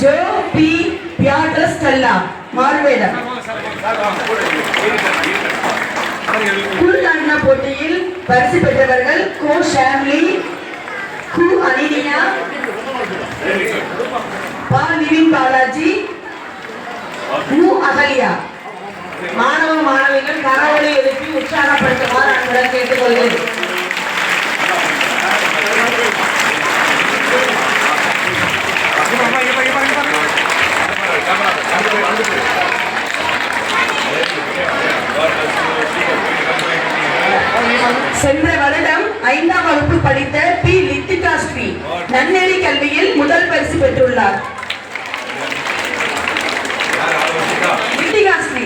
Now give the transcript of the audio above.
Joe B Beatrice Stella மார்வேடம். குழுநாட்டின போட்டியில் பரிசு பெற்றவர்கள் கோ ஷாம்லி, கு அனினியா, பா நிவின் பாலாஜி, மு அகலியா. மாணவ மாணவிகள் கரவொலி எழுப்பி உற்சாகப்படுத்துமாறு அன்புடன் கேட்டுக்கொள்கிறேன். சென்ற வருடம் 5ஆம் வகுப்பு படித்த பி லித்திகா ஸ்ரீ நன்னெறி கல்வியில் முதல் பரிசு பெற்றுள்ளார். லித்திகா ஸ்ரீ